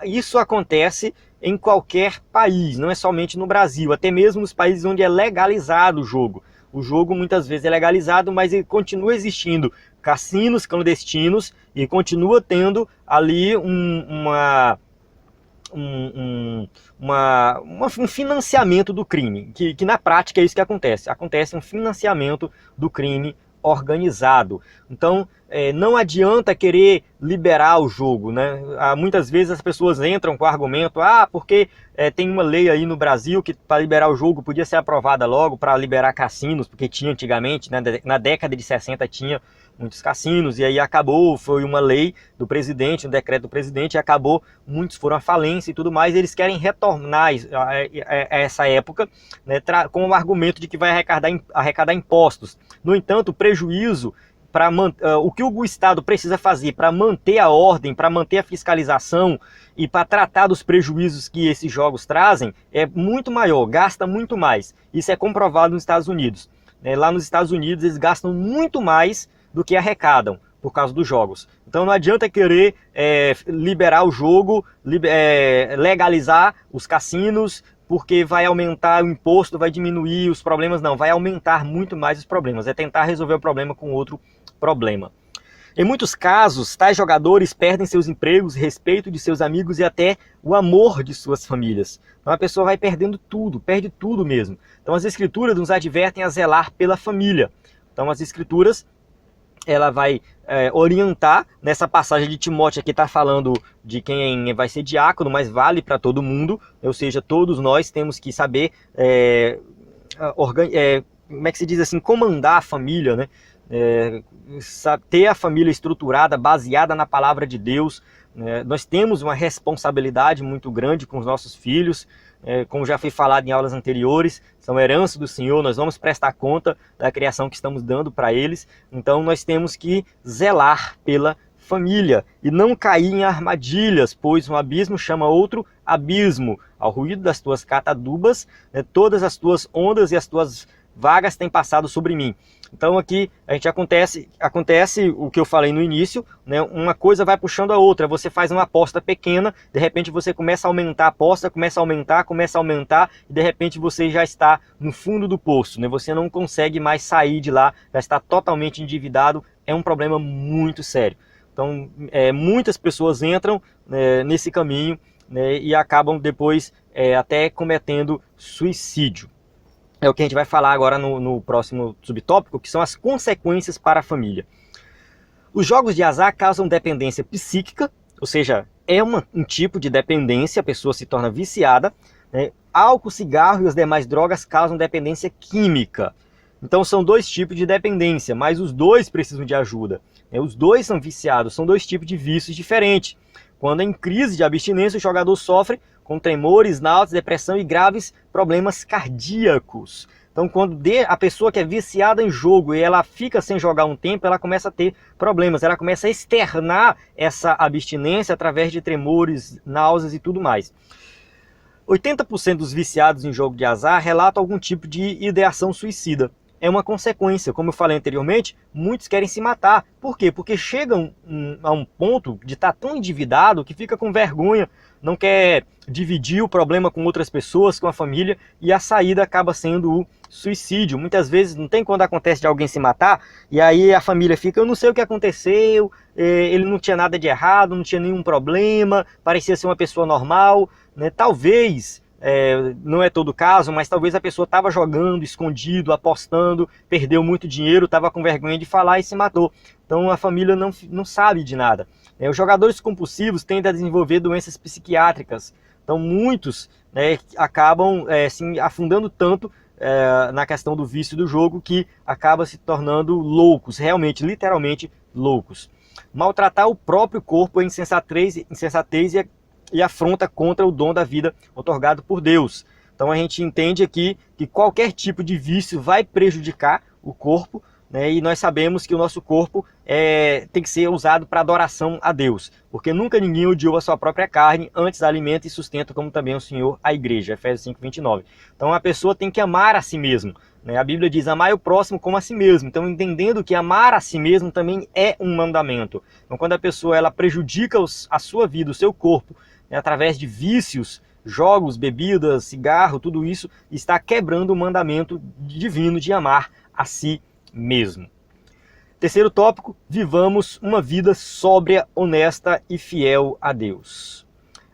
isso acontece em qualquer país, não é somente no Brasil, até mesmo nos países onde é legalizado o jogo. O jogo muitas vezes é legalizado, mas ele continua existindo cassinos clandestinos e continua tendo ali um financiamento do crime, que na prática é isso que acontece. Acontece um financiamento do crime organizado. Então, não adianta querer liberar o jogo, né? Muitas vezes as pessoas entram com o argumento, porque tem uma lei aí no Brasil que para liberar o jogo podia ser aprovada logo para liberar cassinos, porque tinha antigamente, né, na década de 60 tinha muitos cassinos, e aí acabou, foi uma lei do presidente, um decreto do presidente, e acabou, muitos foram à falência e tudo mais, e eles querem retornar a essa época, né, com o argumento de que vai arrecadar impostos. No entanto, o prejuízo, o que o Estado precisa fazer para manter a ordem, para manter a fiscalização e para tratar dos prejuízos que esses jogos trazem, é muito maior, gasta muito mais. Isso é comprovado nos Estados Unidos. Lá nos Estados Unidos eles gastam muito mais do que arrecadam por causa dos jogos. Então não adianta querer liberar o jogo, legalizar os cassinos, porque vai aumentar o imposto, vai diminuir os problemas. Não, vai aumentar muito mais os problemas. É tentar resolver o problema com outro problema. Em muitos casos, tais jogadores perdem seus empregos, respeito de seus amigos e até o amor de suas famílias. Então a pessoa vai perdendo tudo, perde tudo mesmo. Então as Escrituras nos advertem a zelar pela família. Então as Escrituras, ela vai orientar, nessa passagem de Timóteo aqui está falando de quem vai ser diácono, mas vale para todo mundo, ou seja, todos nós temos que saber, como é que se diz assim, comandar a família, né? Ter a família estruturada, baseada na palavra de Deus. Nós temos uma responsabilidade muito grande com os nossos filhos, como já foi falado em aulas anteriores, são herança do Senhor, nós vamos prestar conta da criação que estamos dando para eles, então nós temos que zelar pela família e não cair em armadilhas, pois um abismo chama outro abismo. Ao ruído das tuas catadubas, todas as tuas ondas e as tuas vagas têm passado sobre mim. Então aqui a gente acontece o que eu falei no início, né? Uma coisa vai puxando a outra, você faz uma aposta pequena, de repente você começa a aumentar a aposta, começa a aumentar, e de repente você já está no fundo do poço, né? Você não consegue mais sair de lá, já está totalmente endividado, é um problema muito sério. Então muitas pessoas entram nesse caminho, né, e acabam depois até cometendo suicídio. É o que a gente vai falar agora no próximo subtópico, que são as consequências para a família. Os jogos de azar causam dependência psíquica, ou seja, é um tipo de dependência, a pessoa se torna viciada, né? Álcool, cigarro e as demais drogas causam dependência química. Então são dois tipos de dependência, mas os dois precisam de ajuda, né? Os dois são viciados, são dois tipos de vícios diferentes. Quando em crise de abstinência, o jogador sofre com tremores, náuseas, depressão e graves problemas cardíacos. Então, quando a pessoa que é viciada em jogo e ela fica sem jogar um tempo, ela começa a ter problemas, ela começa a externar essa abstinência através de tremores, náuseas e tudo mais. 80% dos viciados em jogo de azar relatam algum tipo de ideação suicida. É uma consequência, como eu falei anteriormente, muitos querem se matar. Por quê? Porque chegam a um ponto de estar tão endividado que fica com vergonha, não quer dividir o problema com outras pessoas, com a família, e a saída acaba sendo o suicídio. Muitas vezes não tem quando acontece de alguém se matar, e aí a família fica, eu não sei o que aconteceu, ele não tinha nada de errado, não tinha nenhum problema, parecia ser uma pessoa normal, né? Talvez... não é todo o caso, mas talvez a pessoa estava jogando, escondido, apostando, perdeu muito dinheiro, estava com vergonha de falar e se matou. Então a família não sabe de nada. Os jogadores compulsivos tendem a desenvolver doenças psiquiátricas. Então muitos, né, acabam se afundando tanto na questão do vício do jogo que acaba se tornando loucos, realmente, literalmente loucos. Maltratar o próprio corpo é insensatez e afronta contra o dom da vida otorgado por Deus. Então a gente entende aqui que qualquer tipo de vício vai prejudicar o corpo, né? E nós sabemos que o nosso corpo tem que ser usado para adoração a Deus, porque nunca ninguém odiou a sua própria carne, antes alimenta e sustenta, como também o Senhor a igreja, Efésios 5:29. Então a pessoa tem que amar a si mesmo, né? A Bíblia diz, amai o próximo como a si mesmo. Então entendendo que amar a si mesmo também é um mandamento. Então quando a pessoa ela prejudica a sua vida, o seu corpo, através de vícios, jogos, bebidas, cigarro, tudo isso está quebrando o mandamento divino de amar a si mesmo. Terceiro tópico, vivamos uma vida sóbria, honesta e fiel a Deus.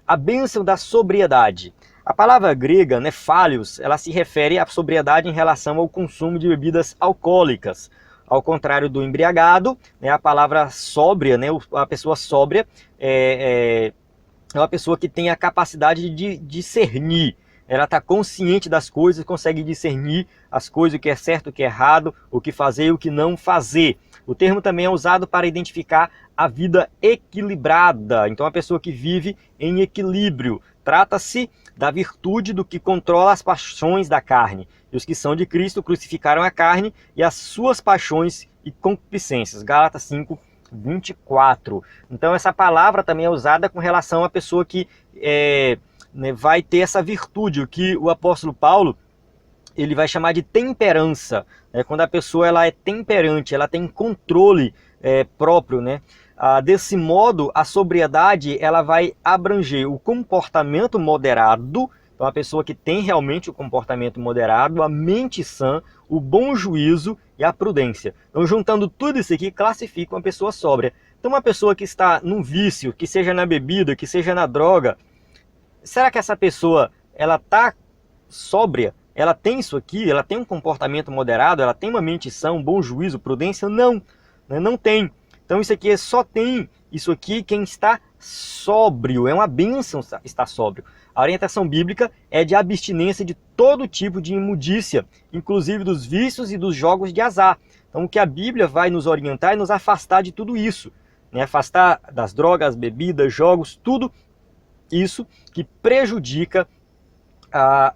A bênção da sobriedade. A palavra grega, nefálios, ela se refere à sobriedade em relação ao consumo de bebidas alcoólicas. Ao contrário do embriagado, né, a palavra sóbria, né, a pessoa sóbria é uma pessoa que tem a capacidade de discernir. Ela está consciente das coisas, consegue discernir as coisas, o que é certo, o que é errado, o que fazer e o que não fazer. O termo também é usado para identificar a vida equilibrada. Então, a pessoa que vive em equilíbrio. Trata-se da virtude do que controla as paixões da carne. E os que são de Cristo crucificaram a carne e as suas paixões e concupiscências. Gálatas 5:24. Então essa palavra também é usada com relação à pessoa que vai ter essa virtude, o que o apóstolo Paulo ele vai chamar de temperança, né? Quando a pessoa ela é temperante, ela tem controle próprio, né? Desse modo, a sobriedade ela vai abranger o comportamento moderado. Então a pessoa que tem realmente o comportamento moderado, a mente sã, o bom juízo e a prudência. Então juntando tudo isso aqui, classifica uma pessoa sóbria. Então uma pessoa que está num vício, que seja na bebida, que seja na droga, será que essa pessoa ela está sóbria? Ela tem isso aqui? Ela tem um comportamento moderado? Ela tem uma mente sã, um bom juízo, prudência? Não, né? Não tem. Então isso aqui só tem isso aqui quem está sóbrio. É uma bênção estar sóbrio. A orientação bíblica é de abstinência de todo tipo de imundícia, inclusive dos vícios e dos jogos de azar. Então o que a Bíblia vai nos orientar é nos afastar de tudo isso, né? Afastar das drogas, bebidas, jogos, tudo isso que prejudica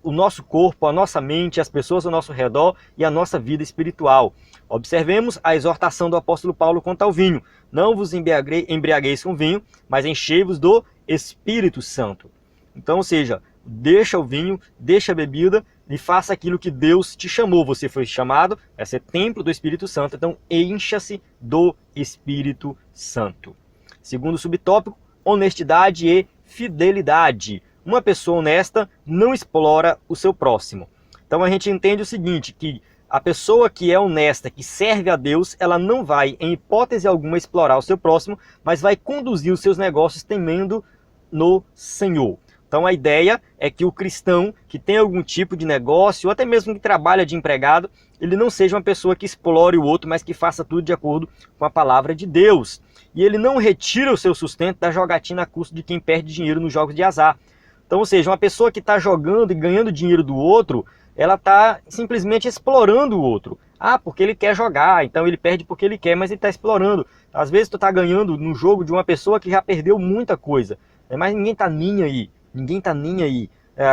o nosso corpo, a nossa mente, as pessoas ao nosso redor e a nossa vida espiritual. Observemos a exortação do apóstolo Paulo quanto ao vinho. Não vos embriagueis com vinho, mas enchei-vos do Espírito Santo. Então, ou seja, deixa o vinho, deixa a bebida e faça aquilo que Deus te chamou. Você foi chamado a ser templo do Espírito Santo, então encha-se do Espírito Santo. Segundo subtópico, honestidade e fidelidade. Uma pessoa honesta não explora o seu próximo. Então a gente entende o seguinte, que a pessoa que é honesta, que serve a Deus, ela não vai, em hipótese alguma, explorar o seu próximo, mas vai conduzir os seus negócios temendo no Senhor. Então a ideia é que o cristão que tem algum tipo de negócio, ou até mesmo que trabalha de empregado, ele não seja uma pessoa que explore o outro, mas que faça tudo de acordo com a palavra de Deus. E ele não retira o seu sustento da jogatina a custo de quem perde dinheiro nos jogos de azar. Então, ou seja, uma pessoa que está jogando e ganhando dinheiro do outro, ela está simplesmente explorando o outro. Ah, porque ele quer jogar, então ele perde porque ele quer, mas ele está explorando. Às vezes tu está ganhando no jogo de uma pessoa que já perdeu muita coisa, mas ninguém está nem aí. Ninguém está nem aí.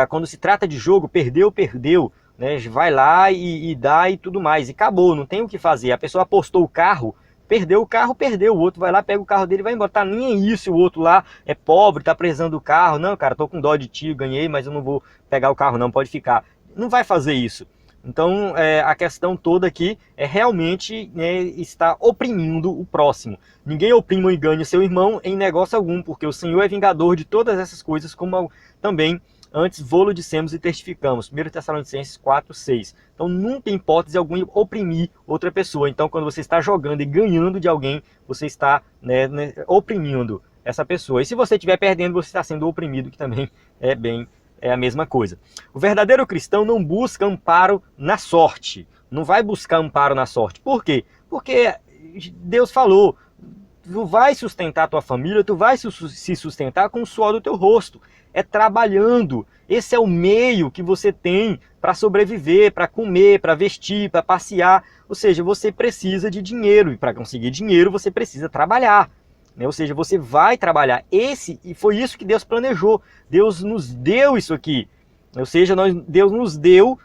Quando se trata de jogo, perdeu, perdeu. Né? Vai lá e dá e tudo mais. E acabou, não tem o que fazer. A pessoa apostou o carro, perdeu, o outro vai lá, pega o carro dele e vai embora. Tá nem aí se o outro lá é pobre, tá precisando do carro. Não, cara, tô com dó de ti, ganhei, mas eu não vou pegar o carro não, pode ficar. Não vai fazer isso. Então a questão toda aqui é realmente estar oprimindo o próximo. Ninguém oprime ou engane seu irmão em negócio algum, porque o Senhor é vingador de todas essas coisas, como também antes vô-lo dissemos e testificamos. 1 Tessalonicenses 4:6. Então nunca em hipótese alguma oprimir outra pessoa. Então quando você está jogando e ganhando de alguém, você está oprimindo essa pessoa. E se você estiver perdendo, você está sendo oprimido, que também é a mesma coisa. O verdadeiro cristão não busca amparo na sorte. Não vai buscar amparo na sorte. Por quê? Porque Deus falou, tu vai sustentar a tua família, tu vai se sustentar com o suor do teu rosto. É trabalhando. Esse é o meio que você tem para sobreviver, para comer, para vestir, para passear. Ou seja, você precisa de dinheiro. E para conseguir dinheiro, você precisa trabalhar. Ou seja, você vai trabalhar. E foi isso que Deus planejou. Deus nos deu isso aqui. Ou seja, Deus nos deu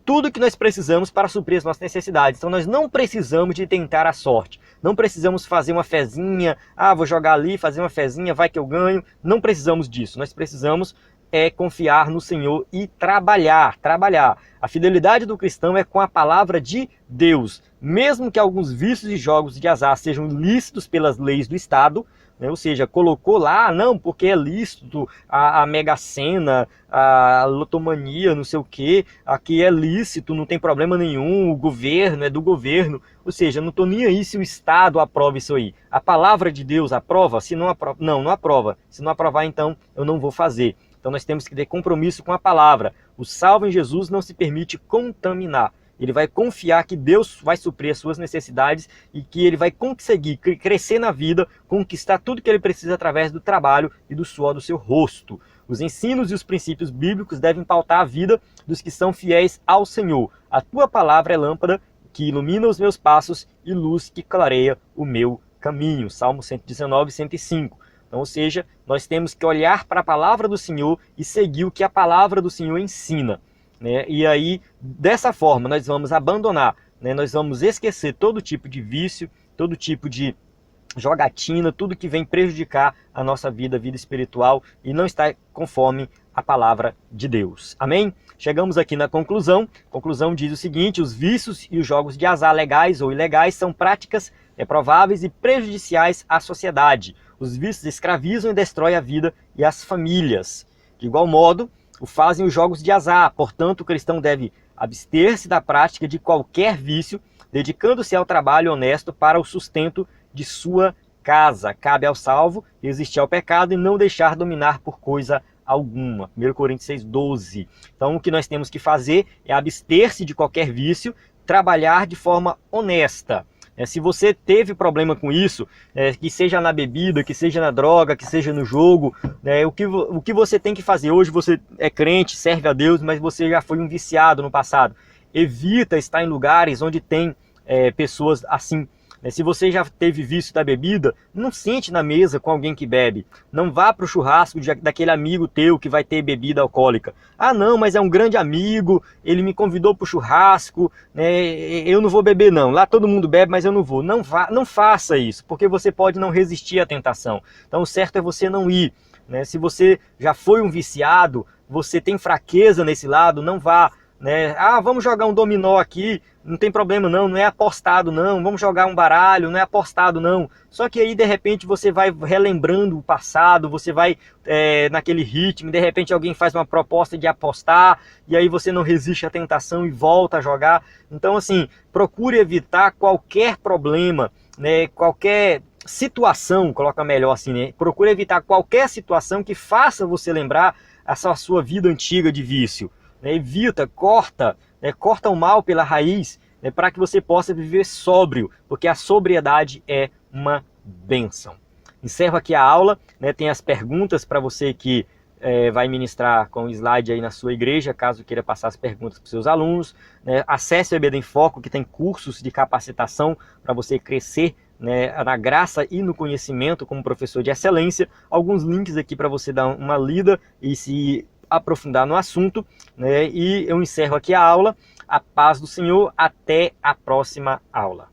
tudo que nós precisamos para suprir as nossas necessidades. Então nós não precisamos de tentar a sorte. Não precisamos fazer uma fezinha. Ah, vou jogar ali, fazer uma fezinha, vai que eu ganho. Não precisamos disso. Nós precisamos confiar no Senhor e trabalhar. A fidelidade do cristão é com a palavra de Deus. Mesmo que alguns vícios e jogos de azar sejam lícitos pelas leis do Estado, ou seja, colocou lá, não, porque é lícito a Mega Sena, a lotomania, não sei o que, aqui é lícito, não tem problema nenhum, o governo é do governo, ou seja, não estou nem aí se o Estado aprova isso aí. A palavra de Deus aprova? Se não aprova, não aprova. Se não aprovar, então eu não vou fazer. Então nós temos que ter compromisso com a palavra. O salvo em Jesus não se permite contaminar. Ele vai confiar que Deus vai suprir as suas necessidades e que ele vai conseguir crescer na vida, conquistar tudo que ele precisa através do trabalho e do suor do seu rosto. Os ensinos e os princípios bíblicos devem pautar a vida dos que são fiéis ao Senhor. A tua palavra é lâmpada que ilumina os meus passos e luz que clareia o meu caminho. Salmo 119, 105. Então, ou seja, nós temos que olhar para a palavra do Senhor e seguir o que a palavra do Senhor ensina. E aí, dessa forma, nós vamos abandonar, nós vamos esquecer todo tipo de vício, todo tipo de jogatina, tudo que vem prejudicar a nossa vida espiritual e não está conforme a palavra de Deus. Amém? Chegamos aqui na conclusão. A conclusão diz o seguinte: os vícios e os jogos de azar legais ou ilegais são práticas reprováveis e prejudiciais à sociedade. Os vícios escravizam e destroem a vida e as famílias. De igual modo, o fazem os jogos de azar. Portanto, o cristão deve abster-se da prática de qualquer vício, dedicando-se ao trabalho honesto para o sustento de sua casa. Cabe ao salvo resistir ao pecado e não deixar dominar por coisa alguma. 1 Coríntios 6:12. Então, o que nós temos que fazer é abster-se de qualquer vício, trabalhar de forma honesta. Se você teve problema com isso, que seja na bebida, que seja na droga, que seja no jogo, o que você tem que fazer? Hoje você é crente, serve a Deus, mas você já foi um viciado no passado. Evita estar em lugares onde tem pessoas assim. Se você já teve vício da bebida, não sente na mesa com alguém que bebe. Não vá para o churrasco daquele amigo teu que vai ter bebida alcoólica. Ah não, mas é um grande amigo, ele me convidou para o churrasco, eu não vou beber não. Lá todo mundo bebe, mas eu não vou. Não faça isso, porque você pode não resistir à tentação. Então o certo é você não ir. né? Se você já foi um viciado, você tem fraqueza nesse lado, não vá, né? Ah, vamos jogar um dominó aqui, não tem problema não, não é apostado não, vamos jogar um baralho, não é apostado não. Só que aí de repente você vai relembrando o passado, você vai naquele ritmo, de repente alguém faz uma proposta de apostar, e aí você não resiste à tentação e volta a jogar. Então assim, procure evitar qualquer problema, né? Qualquer situação, coloca melhor assim, né? Procure evitar qualquer situação que faça você lembrar essa sua vida antiga de vício. Evita, corta, corta o mal pela raiz, para que você possa viver sóbrio, porque a sobriedade é uma bênção. Encerro aqui a aula, tem as perguntas para você que vai ministrar com o slide aí na sua igreja, caso queira passar as perguntas para os seus alunos. Acesse o EBD em Foco, que tem cursos de capacitação para você crescer na graça e no conhecimento como professor de excelência. Alguns links aqui para você dar uma lida e se aprofundar no assunto, e eu encerro aqui a aula. A paz do Senhor, até a próxima aula.